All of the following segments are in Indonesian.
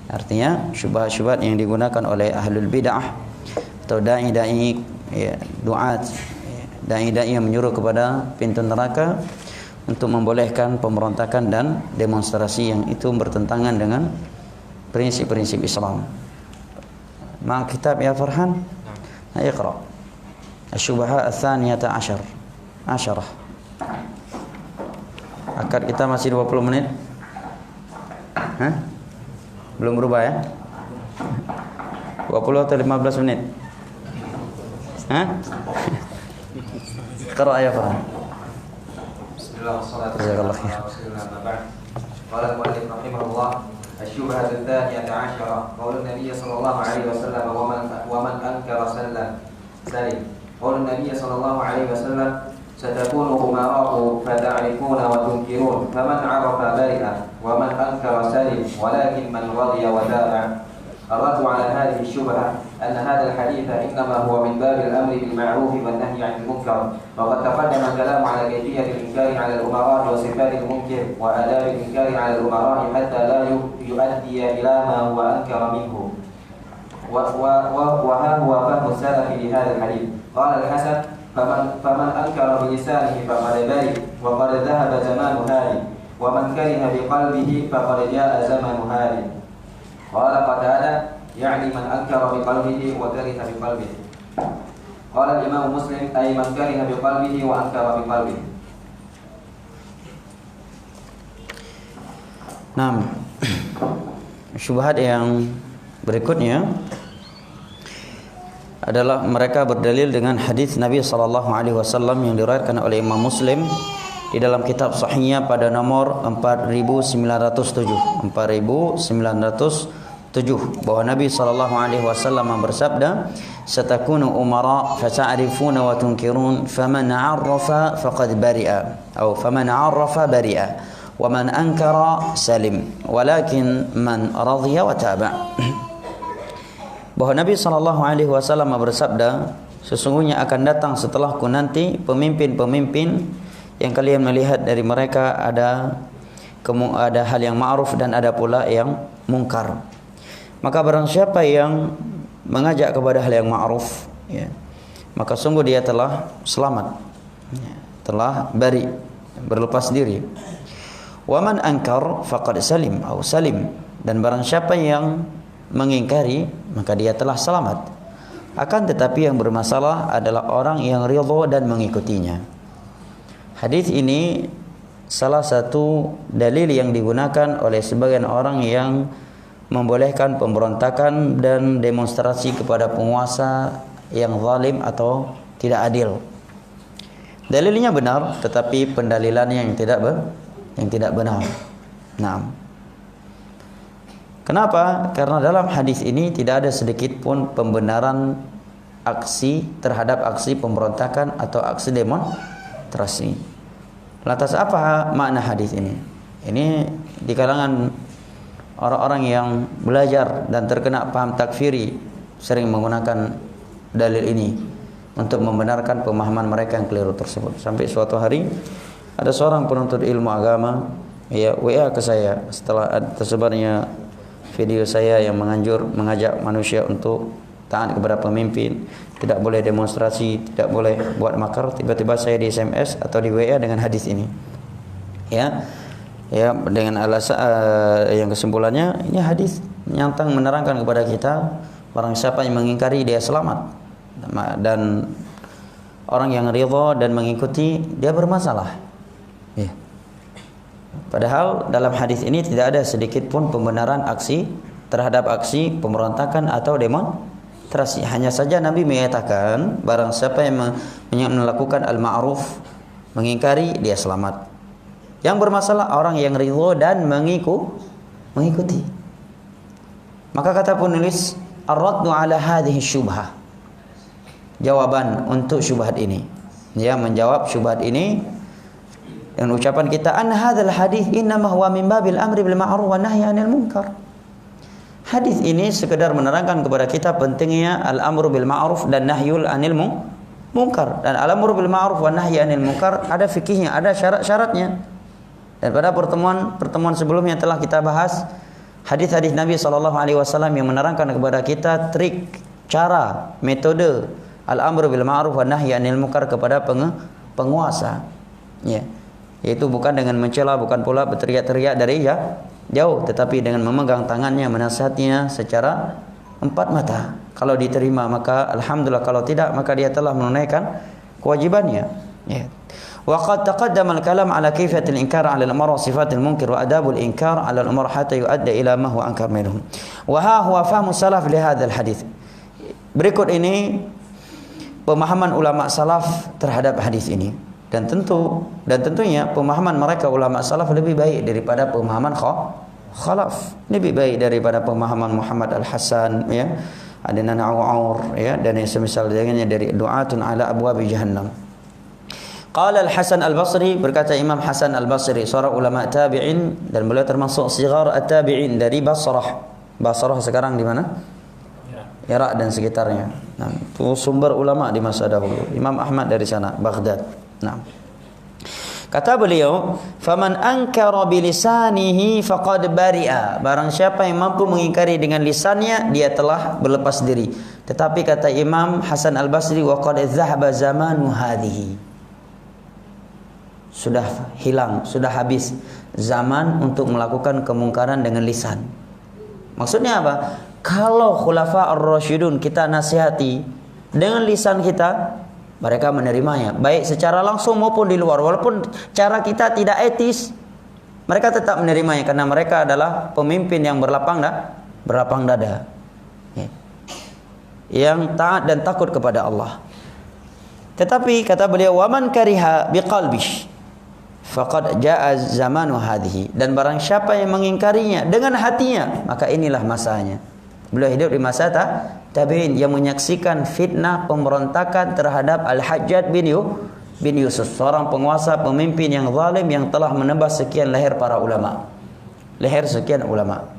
Artinya syubhat-syubhat yang digunakan oleh ahlul bid'ah atau dai-dai duat, dai-dai yang menyuruh kepada pintu neraka untuk membolehkan pemberontakan dan demonstrasi yang itu bertentangan dengan prinsip-prinsip Islam. Ma kitab ya Farhan? Iqra. Asy-syubhat ats-tsaniyata asyarah. Akad kita masih 20 menit. Hah? Belum berubah ya? 20 atau 15 menit? Hah? Qara ya Farhan. Bismillah wassalatu wassalamu ala rasulillah amma ba'd. Qala al-mu'allif rahimahullah asy-syubhah ats-tsaniyah 'asharah qaulun nabiy sallallahu alaihi wasallam wa man ankara salim. Qaulun nabiy sallallahu alaihi wasallam satakunu umara'u fata'rifuna wa tunkirun faman 'arafa bari'a wa man ankara salim walakin man radiya wa ta'a. الرد على هذه الشبهة أن هذا الحديث إنما هو من باب الأمر بالمعروف والنهي عن المنكر، وقد تقدم الكلام على كيفية الإنكار على الأمراء وصفات المنكر وآداب الإنكار على الأمراء حتى لا يؤدي إلى ما هو أنكر منه. وها هو فهم السلف لهذا الحديث. قال الحسن فمن أنكر بلسانه فقد برئ وقد ذهب زمان هذه، ومن كره بقلبه فقد جاء زمن هذه. قال قتادة يعني من أنكر بقلبه وكره بقلبه. قال الإمام مسلم أي من كره بقلبه وأنكر بقلبه. Nah, syubhat yang berikutnya adalah mereka berdalil dengan hadis Nabi sallallahu alaihi wasallam yang diriwayatkan oleh Imam Muslim di dalam kitab sahihnya pada nomor 4907 bahwa Nabi sallallahu alaihi wasallam bersabda, "Satakunu umara fata'rifuna wa tunkirun faman 'arrafa faqad bari'a atau faman 'arrafa bari'a wa man ankara salim walakin man radiya wa taba." Bahwa Nabi sallallahu alaihi wasallam bersabda, sesungguhnya akan datang setelahku nanti pemimpin-pemimpin yang kalian melihat dari mereka ada hal yang ma'ruf dan ada pula yang mungkar. Maka barang siapa yang mengajak kepada hal yang ma'ruf, ya, maka sungguh dia telah selamat, ya, telah bari, berlepas diri. Wa man ankar faqad salim atau salim, dan barang siapa yang mengingkari maka dia telah selamat. Akan tetapi yang bermasalah adalah orang yang ridha dan mengikutinya. Hadis ini salah satu dalil yang digunakan oleh sebagian orang yang membolehkan pemberontakan dan demonstrasi kepada penguasa yang zalim atau tidak adil. Dalilnya benar, tetapi pendalilannya yang tidak benar. Nah, kenapa? Karena dalam hadis ini tidak ada sedikit pun pembenaran aksi terhadap aksi pemberontakan atau aksi demonstrasi. Lantas apa makna hadis ini? Ini di kalangan orang-orang yang belajar dan terkena paham takfiri sering menggunakan dalil ini untuk membenarkan pemahaman mereka yang keliru tersebut. Sampai suatu hari ada seorang penuntut ilmu agama WA ke saya setelah tersebarnya video saya yang mengajak manusia untuk taat kepada pemimpin, tidak boleh demonstrasi, tidak boleh buat makar. Tiba-tiba saya di SMS atau di WA dengan hadis ini. Ya, dengan alasan yang kesimpulannya ini hadis nyantang menerangkan kepada kita barang siapa yang mengingkari dia selamat, dan orang yang ridha dan mengikuti dia bermasalah. Ya. Padahal dalam hadis ini tidak ada sedikit pun pembenaran aksi terhadap aksi pemberontakan atau demonstrasi. Hanya saja Nabi menyatakan barang siapa yang melakukan al-ma'ruf, mengingkari dia selamat. Yang bermasalah orang yang ridha dan mengikuti. Maka kata penulis, ar-raddu ala hadhihi syubhah. Jawaban untuk syubhat ini. Ya, menjawab syubhat ini dengan ucapan kita, an hadzal hadis innama huwa min babil amri bil ma'ruf wa nahyi 'anil munkar. Hadis ini sekedar menerangkan kepada kita pentingnya al-amru bil ma'ruf dan nahyul 'anil munkar. Dan al-amru bil ma'ruf wa nahyi 'anil munkar ada fikihnya, ada syarat-syaratnya. Dan pada pertemuan sebelumnya telah kita bahas hadis-hadis Nabi SAW yang menerangkan kepada kita trik, cara, metode al-amru bil ma'ruf wa nahyi 'anil munkar kepada penguasa. Ya. Yaitu bukan dengan mencela, bukan pula berteriak-teriak dari jauh, tetapi dengan memegang tangannya, menasihatinya secara empat mata. Kalau diterima maka alhamdulillah, kalau tidak maka dia telah menunaikan kewajibannya. Ya. Wa qad taqaddama al-kalam ala kayfiyatil inkar 'ala al-amr wa sifatil munkar wa adabul inkar 'ala al-amr hatta yu'adda ila ma huwa ankar minhum. Wa ha huwa fahmu salaf li hadzal hadits. Berikut ini pemahaman ulama salaf terhadap hadis ini. Dan tentunya pemahaman mereka ulama salaf lebih baik daripada pemahaman khalaf, lebih baik daripada pemahaman Muhammad Al-Hasan, ya, Adnan Aw'aur, ya, dan yang semisal dengannya dari du'atun ala abwab jahannam. Qala Al-Hasan Al-Basri, berkata Imam Hasan Al-Basri, seorang ulama tabi'in, dan beliau termasuk sigar at-tabi'in dari Basrah. Basrah sekarang di mana? Irak dan sekitarnya. Nah, itu sumber ulama di masa dahulu. Imam Ahmad dari sana, Baghdad. Nah, kata beliau, "Faman ankara bilisanihi faqad bari'a." Barang siapa yang mampu mengingkari dengan lisannya, dia telah berlepas diri. Tetapi kata Imam Hasan Al-Basri, "Wa qad dhahaba zamanu hadhihi." Sudah hilang, sudah habis zaman untuk melakukan kemungkaran dengan lisan. Maksudnya apa? Kalau khulafa ar-rasyidun kita nasihati dengan lisan kita, mereka menerimanya, baik secara langsung maupun di luar. Walaupun cara kita tidak etis, mereka tetap menerimanya karena mereka adalah pemimpin yang berlapang dada, ya, yang taat dan takut kepada Allah. Tetapi kata beliau, "Waman kariha biqalbi faqad jaa zamanu hadhihi." Dan barang siapa yang mengingkarinya dengan hatinya, maka inilah masanya. Beliau hidup di masa tabi'in yang menyaksikan fitnah pemberontakan terhadap Al-Hajjaj bin Yusuf, seorang penguasa pemimpin yang zalim yang telah menebas sekian leher para ulama. Leher sekian ulama.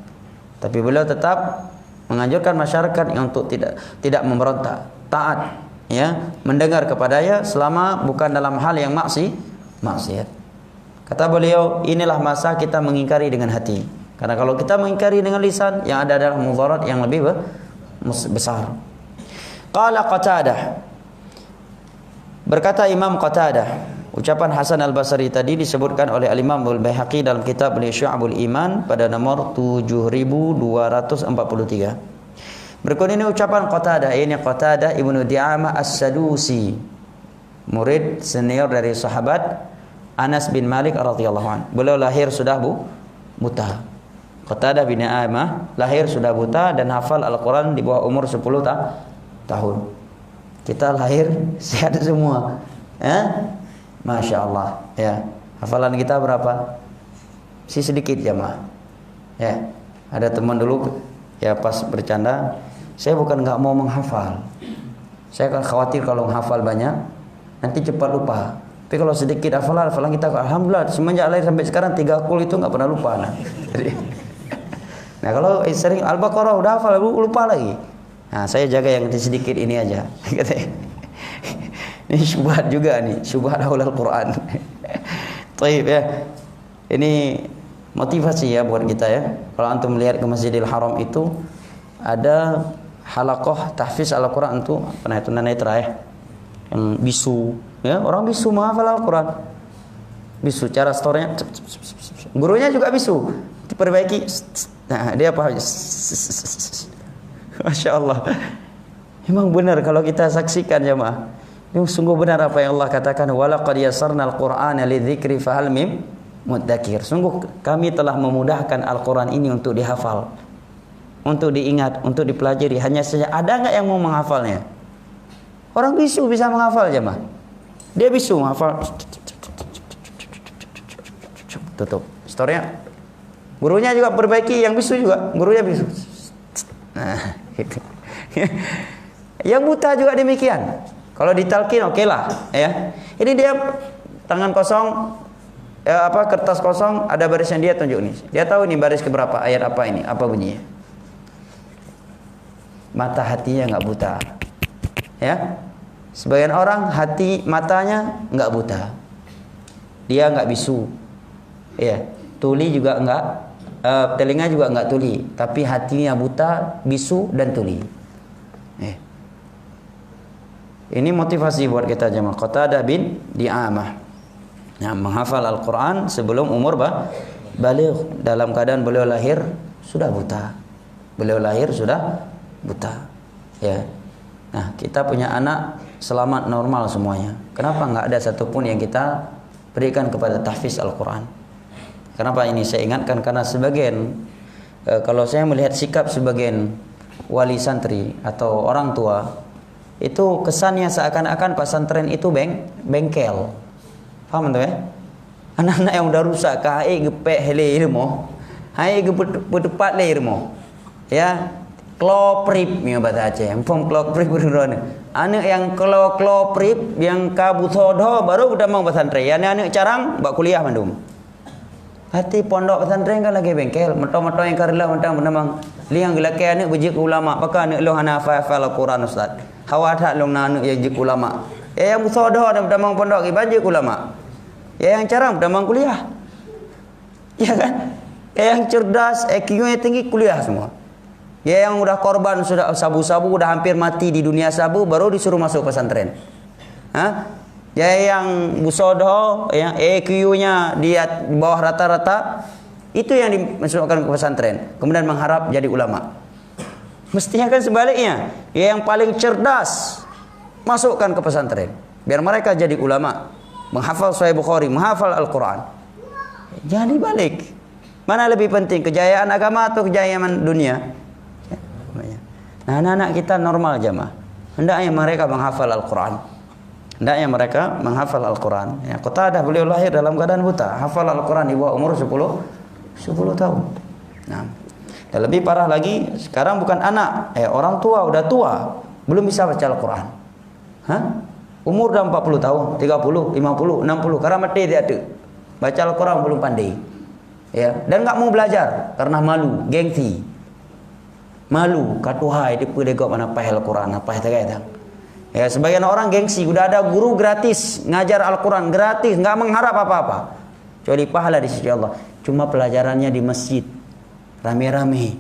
Tapi beliau tetap menganjurkan masyarakat untuk tidak memberontak, taat, ya, mendengar kepadanya selama bukan dalam hal yang maksiat. Kata beliau, inilah masa kita mengingkari dengan hati. Karena kalau kita mengingkari dengan lisan, yang ada adalah mudarat yang lebih besar. Qala Qatadah, berkata Imam Qatadah, ucapan Hasan Al-Basri tadi disebutkan oleh Al-Imam Al-Baihaqi dalam kitab Syu'abul Iman pada nomor 7243. Berikut ini ucapan Qatadah, ini Qatadah Ibnu Di'amah As-Sadusi, murid senior dari sahabat Anas bin Malik radhiyallahu anhu. Beliau lahir sudah buta. Qatadah bin Di'amah lahir sudah buta dan hafal Al-Quran di bawah umur 10 tahun. Kita lahir sehat semua, Masya Allah, ya. Hafalan kita berapa? Sedikit jamaah, ya. Ada teman dulu, ya, pas bercanda, saya bukan nggak mau menghafal, saya kan khawatir kalau menghafal banyak nanti cepat lupa. Tapi kalau sedikit hafalan kita, alhamdulillah semenjak lahir sampai sekarang 3 kul itu nggak pernah lupa. Nah kalau sering Al-Baqarah udah hafal lupa lagi. Nah saya jaga yang sedikit ini aja. Ini syubhat juga nih, syubhat haul Al-Quran. Taib, ya. Ini motivasi ya buat kita, ya. Kalau antum melihat ke Masjidil Haram itu ada halaqah tahfiz Al-Quran itu tunanetra, ya. Yang bisu, ya, orang bisu menghafal Al-Quran. Bisu, cara storenya, gurunya juga bisu, diperbaiki. Nah, dia apa? Masya Allah. Memang benar kalau kita saksikan, jemaah. Ini sungguh benar apa yang Allah katakan, walaqad yassarnal Qur'ana lidzikri fahal mim mudzakir. Sungguh kami telah memudahkan Al-Quran ini untuk dihafal, untuk diingat, untuk dipelajari. Hanya saja ada nggak yang mau menghafalnya? Orang bisu bisa menghafal, jemaah. Dia bisu menghafal. Tutup. Storenya. Gurunya juga perbaiki, yang bisu juga, gurunya bisu. Nah, gitu. Yang buta juga demikian. Kalau ditalkin oke lah, ya. Ini dia tangan kosong, kertas kosong, ada barisnya, dia tunjuk nih. Dia tahu nih baris keberapa, ayat apa ini, apa bunyinya. Mata hatinya nggak buta, ya. Sebagian orang matanya nggak buta, dia nggak bisu, ya. Tuli juga nggak telinga juga enggak tuli, tapi hatinya buta, bisu dan tuli. Ini motivasi buat kita jemaah. Qatadah bin Di'amah yang menghafal Al-Quran sebelum umur baligh. Dalam keadaan beliau lahir sudah buta. Beliau lahir sudah buta. Ya. Nah, kita punya anak selamat normal semuanya. Kenapa enggak ada satupun yang kita berikan kepada tahfiz Al-Quran? Kenapa ini saya ingatkan? Karena sebagian kalau saya melihat sikap sebagian wali santri atau orang tua, itu kesannya seakan-akan pesantren itu bengkel. Paham tuh ya? Anak-anak yang udah rusak kai gepek hele ilmu. Hai gepat le ilmu. Ya, kloprip mi bahasa Aceh. Pom kloprip berdoa. Anak yang kloprip yang kabutodo baru udah mau pesantren. Ya anak carang bak kuliah mandum. Hati pondok pesantren kan lagi bengkel. Meto-meto yang karila mentang-mentang liang gelake anak bejik ulama. Maka anak lo hana hafal Al-Quran ustaz. Hawa tak long anak yang jik ulama. Ya yang butodo dan mentang pondok ibajik ulama. Ya yang carang mentang kuliah. Ya kan? Ya yang cerdas, IQ-nya tinggi kuliah semua. Ya yang udah korban sudah sabu-sabu udah hampir mati di dunia sabu baru disuruh masuk pesantren. Hah? Ya yang busodo, yang EQ-nya di bawah rata-rata itu yang dimasukkan ke pesantren, kemudian mengharap jadi ulama. Mestinya kan sebaliknya. Ya yang paling cerdas masukkan ke pesantren biar mereka jadi ulama, menghafal Sahih Bukhari, menghafal Al-Quran. Jadi balik. Mana lebih penting, kejayaan agama atau kejayaan dunia? Nah, anak-anak kita normal jamaah. Hendaknya mereka menghafal Al-Quran. Hendaknya mereka menghafal Al-Quran. Ya, Qatadah beliau lahir dalam keadaan buta. Hafal Al-Quran di bawah umur 10 tahun. Nah, dan lebih parah lagi, sekarang bukan anak, orang tua, udah tua, belum bisa baca Al-Quran. Hah? Umur dah 40 tahun, 30, 50, 60, karena mati dia ada. Baca Al-Quran belum pandai. Ya, dan enggak mau belajar karena malu, gengsi. Malu, katuhai dia pedegok mana pahal Al-Quran, apa itu. Ya, sebagian orang gengsi, udah ada guru gratis ngajar Al-Quran gratis, enggak mengharap apa-apa. Kecuali pahala di sisi Allah. Cuma pelajarannya di masjid. Rame-rame.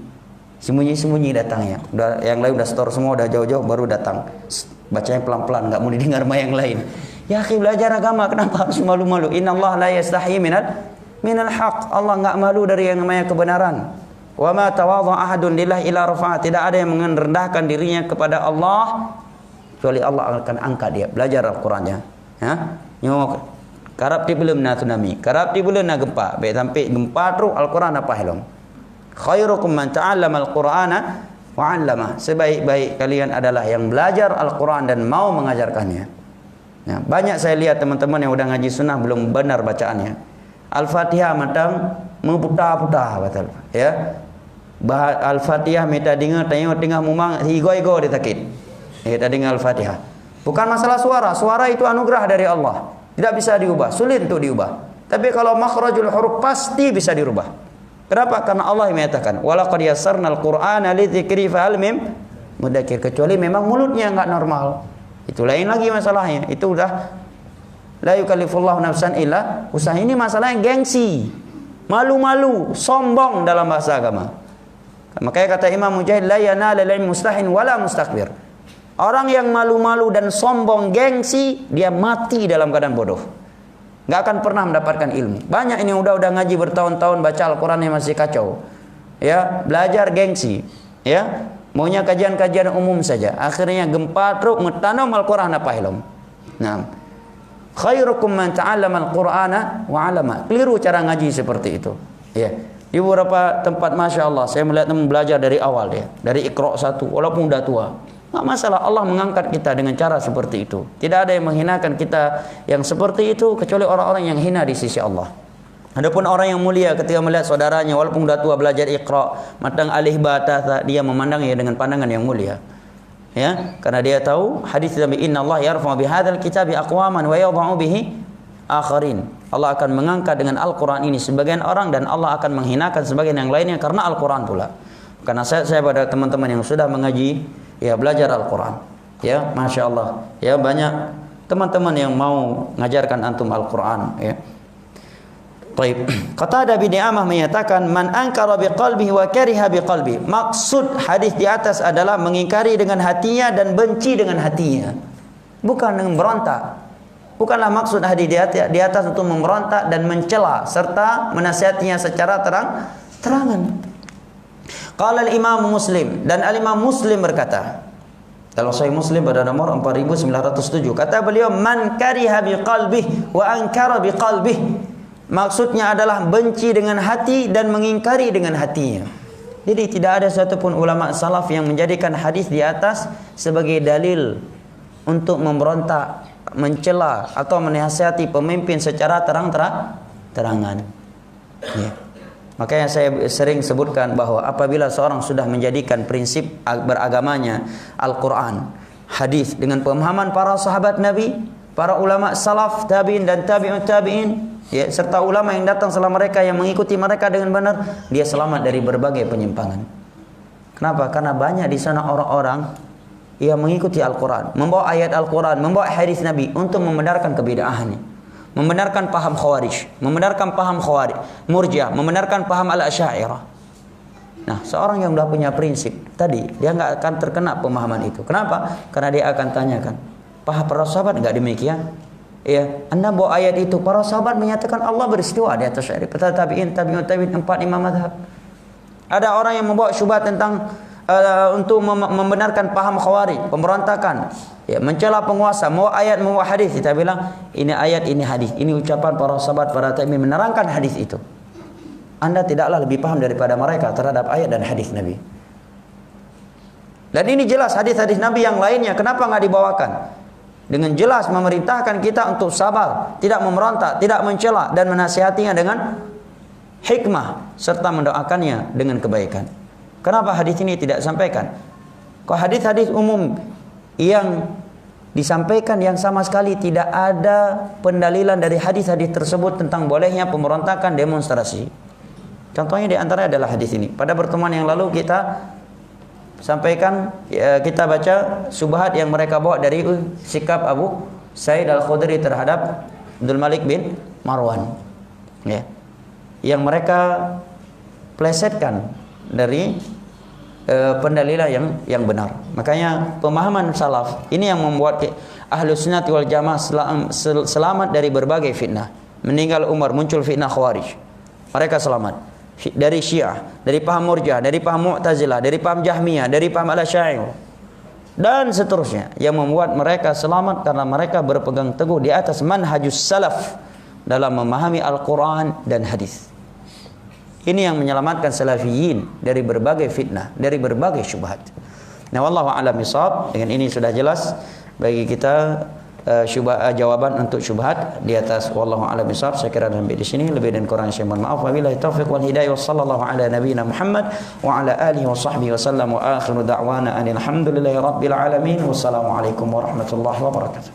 Sembunyi-sembunyi datangnya. Udah yang lain udah store semua, udah jauh-jauh baru datang. Bacanya pelan-pelan, enggak mau didengar sama yang lain. Ya, akhi, belajar agama kenapa harus malu-malu? Innallaha la yastahi minal haq. Allah enggak malu dari yang namanya kebenaran. Wa ma tawadha ahadun lillahi ila rafa'a. Tidak ada yang merendahkan dirinya kepada Allah kecuali Allah akan angkat dia. Belajar Al-Qurannya. Ya. Nyok karap ti belum na tsunami, karap ti belum na gempa. Baik sampai gempa terus Al-Quran apa helom. Khairukum man ta'allama Al-Qur'ana wa 'allama. Sebaik-baik kalian adalah yang belajar Al-Quran dan mau mengajarkannya. Ya, banyak saya lihat teman-teman yang udah ngaji sunnah belum benar bacaannya. Al-Fatihah matang memputar-putar betul. Ya. Al-Fatihah meta dengar tengah mumang higo-higo ditakit. Kita dengar Al-Fatihah. Bukan masalah suara. Suara itu anugerah dari Allah. Tidak bisa diubah. Sulit untuk diubah. Tapi kalau makhrajul huruf pasti bisa dirubah. Kenapa? Karena Allah yang menyatakan, "Walaqad yassarnal Qur'ana lidzikri fahal mim mudzakir." Kecuali memang mulutnya enggak normal. Itu lain lagi masalahnya. Itu udah la yukallifullahu nafsan illa usaha. Ini masalahnya gengsi. Malu-malu, sombong dalam bahasa agama. Makanya kata Imam Mujahid, la yanalul ilmu mustahin wala mustakbir. Orang yang malu-malu dan sombong gengsi, dia mati dalam keadaan bodoh. Enggak akan pernah mendapatkan ilmu. Banyak ini udah ngaji bertahun-tahun baca Al-Quran yang masih kacau. Ya, belajar gengsi. Ya, maunya kajian-kajian umum saja. Akhirnya gempa truk metanam Al-Quran apa hilom. Nah, khairukum man ta'allama Al-Qur'ana wa 'allama. Keliru cara ngaji seperti itu. Ya. Di beberapa tempat Masya Allah saya melihat teman belajar dari awal dia, dari Iqra 1 walaupun udah tua. Enggak masalah, Allah mengangkat kita dengan cara seperti itu. Tidak ada yang menghinakan kita yang seperti itu kecuali orang-orang yang hina di sisi Allah. Adapun orang yang mulia ketika melihat saudaranya walaupun sudah tua belajar Iqra, matang alif ba ta, dia memandangnya dengan pandangan yang mulia. Ya, karena dia tahu hadis Nabi, innallaha yarfa'u bihadzal kitabi aqwaman wa yadh'u bihi akharin. Allah akan mengangkat dengan Al-Quran ini sebagian orang dan Allah akan menghinakan sebagian yang lainnya karena Al-Quran pula. Karena saya pada teman-teman yang sudah mengaji, ya belajar Al-Quran. Ya, Masya Allah. Ya, banyak teman-teman yang mau mengajarkan antum Al-Quran. Ya. Taib. Qatadah bin Di'amah menyatakan man ankara biqalbihi wa kariha biqalbi. Maksud hadis di atas adalah mengingkari dengan hatinya dan benci dengan hatinya. Bukan dengan berontak. Bukanlah maksud hadis di atas untuk memberontak dan mencela serta menasihatinya secara terangan. Qala al-Imam Muslim, dan al-Imam Muslim berkata dalam Sahih Muslim pada nomor 4907, kata beliau man kariha biqalbihi wa ankara biqalbihi. Maksudnya adalah benci dengan hati dan mengingkari dengan hatinya. Jadi tidak ada satupun ulama salaf yang menjadikan hadis di atas sebagai dalil untuk memberontak, mencela atau menasihati pemimpin secara terang-terangan. Ya. Makanya saya sering sebutkan bahwa apabila seorang sudah menjadikan prinsip beragamanya Al-Quran, hadis dengan pemahaman para sahabat Nabi, para ulama salaf, tabi'in dan tabi'ut tabi'in, ya, serta ulama yang datang setelah mereka yang mengikuti mereka dengan benar, dia selamat dari berbagai penyimpangan. Kenapa? Karena banyak di sana orang-orang yang mengikuti Al-Quran, membawa ayat Al-Quran, membawa hadis Nabi untuk membenarkan kebid'ahannya, membenarkan paham Khawarij, membenarkan paham Murji'ah, membenarkan paham Al-Asy'ariyah. Nah, seorang yang sudah punya prinsip tadi, dia nggak akan terkena pemahaman itu. Kenapa? Karena dia akan tanyakan, paham para sahabat nggak demikian? Ya, Anda bawa ayat itu, para sahabat menyatakan Allah beristiwa di atas syariat. Tabi'in, tabi'ut tabi'in, 4 imam mazhab. Ada orang yang membawa syubhat tentang untuk membenarkan paham Khawarij, pemberontakan, ya, mencela penguasa, membawa ayat, membawa hadis. Kita bilang ini ayat, ini hadis, ini ucapan para sahabat, para tabi'in menerangkan hadis itu. Anda tidaklah lebih paham daripada mereka terhadap ayat dan hadis Nabi. Dan ini jelas hadis-hadis Nabi yang lainnya, kenapa nggak dibawakan? Dengan jelas memerintahkan kita untuk sabar, tidak memberontak, tidak mencela, dan menasihatinya dengan hikmah serta mendoakannya dengan kebaikan. Kenapa hadis ini tidak disampaikan? Kok hadis-hadis umum yang disampaikan yang sama sekali tidak ada pendalilan dari hadis-hadis tersebut tentang bolehnya pemberontakan, demonstrasi. Contohnya di antara adalah hadis ini. Pada pertemuan yang lalu kita sampaikan, ya, kita baca syubhat yang mereka bawa dari sikap Abu Sa'id Al-Khudri terhadap Abdul Malik bin Marwan, ya, yang mereka plesetkan dari pendalilan yang benar. Makanya pemahaman salaf ini yang membuat Ahlus Sunnah wal Jamaah selamat dari berbagai fitnah. Meninggal Umar, muncul fitnah Khawarij, mereka selamat. Dari Syiah, dari paham Murji'ah, dari paham Mu'tazilah, dari paham Jahmiyah, dari paham Al-Asy'ariyah, dan seterusnya, yang membuat mereka selamat karena mereka berpegang teguh di atas manhajus salaf dalam memahami Al-Quran dan hadis. Ini yang menyelamatkan salafiyin dari berbagai fitnah, dari berbagai syubhat. Nah, wallahu a'lam bishawab. Dengan ini sudah jelas bagi kita jawaban untuk syubhat di atas. Wallahu a'lam bishawab. Saya kira sampai di sini, lebih dan kurang saya mohon maaf. Wabillahi taufiq wal hidayah. Wassallallahu ala nabiyyina Muhammad wa ala alihi wa sahbihi wasallam. Wa akhiru da'wana alhamdulillahi rabbil alamin. Wassalamualaikum warahmatullahi wabarakatuh.